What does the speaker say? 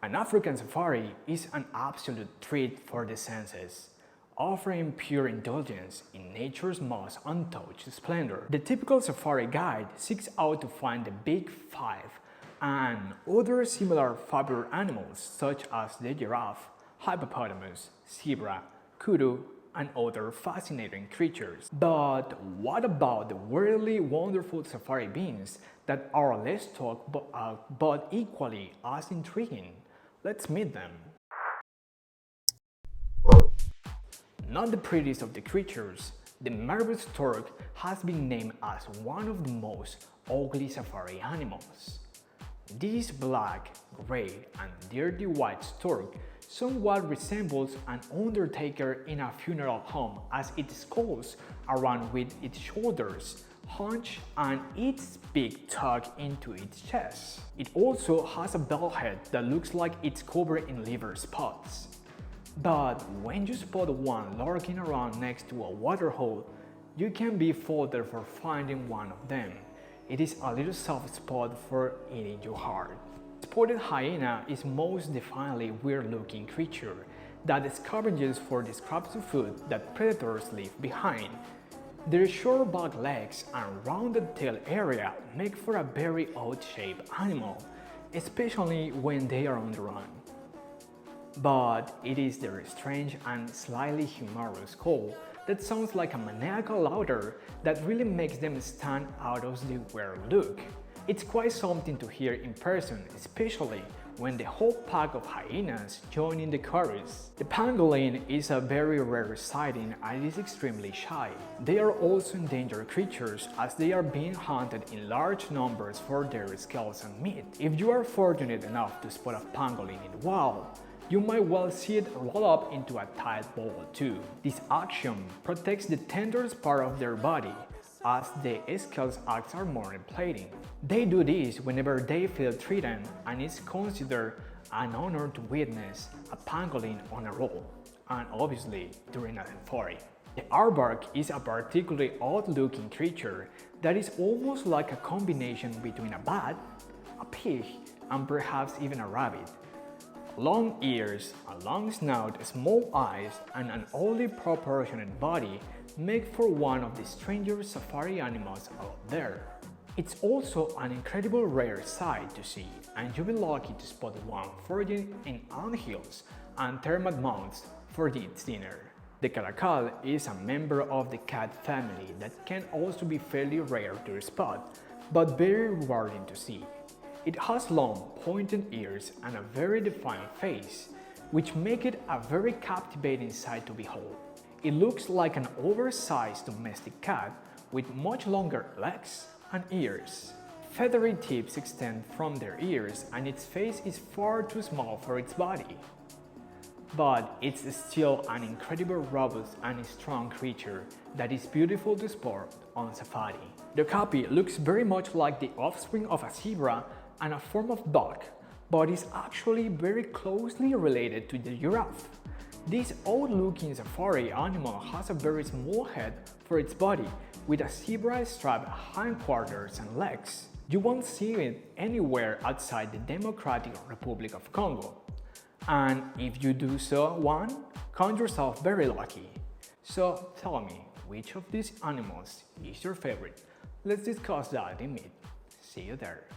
An African safari is an absolute treat for the senses, offering pure indulgence in nature's most untouched splendor. The typical safari guide seeks out to find the big five and other similar favorite animals such as the giraffe, hippopotamus, zebra, kudu, and other fascinating creatures. But what about the weirdly wonderful safari beings that are less talked but equally as intriguing? Let's meet them. Not the prettiest of the creatures, the marble stork has been named as one of the most ugly safari animals. This black, gray, and dirty white stork somewhat resembles an undertaker in a funeral home as it skulls around with its shoulders hunched and its beak tucked into its chest. It also has a bell head that looks like it's covered in liver spots. But when you spot one lurking around next to a waterhole, you can be faulted for finding one of them. It is a little soft spot for eating your heart. Spotted hyena is most definitely weird-looking creature that scavenges for the scraps of food that predators leave behind. Their short back legs and rounded tail area make for a very odd-shaped animal, especially when they are on the run. But it is their strange and slightly humorous call that sounds like a maniacal laughter that really makes them stand out of the weird look. It's quite something to hear in person, especially when the whole pack of hyenas join in the chorus. The pangolin is a very rare sighting and is extremely shy. They are also endangered creatures as they are being hunted in large numbers for their scales and meat. If you are fortunate enough to spot a pangolin in the wild, you might well see it roll up into a tight ball too. This action protects the tenderest part of their body, as the scales act as armor plating. They do this whenever they feel threatened, and it's considered an honor to witness a pangolin on a roll, and obviously during a safari. The aardvark is a particularly odd-looking creature that is almost like a combination between a bat, a pig, and perhaps even a rabbit. Long ears, a long snout, small eyes, and an oddly proportionate body make for one of the strangest safari animals out there. It's also an incredible rare sight to see, and you'll be lucky to spot one foraging in anthills and termite mounds for its dinner. The caracal is a member of the cat family that can also be fairly rare to spot, but very rewarding to see. It has long, pointed ears and a very defined face, which make it a very captivating sight to behold. It looks like an oversized domestic cat with much longer legs and ears. Feathery tips extend from their ears and its face is far too small for its body. But it's still an incredibly robust and strong creature that is beautiful to spot on safari. The okapi looks very much like the offspring of a zebra and a form of buck, but is actually very closely related to the giraffe. This odd-looking safari animal has a very small head for its body, with a zebra-striped hindquarters and legs. You won't see it anywhere outside the Democratic Republic of Congo. And if you do count yourself very lucky. So tell me, which of these animals is your favorite? Let's discuss that in meet. See you there.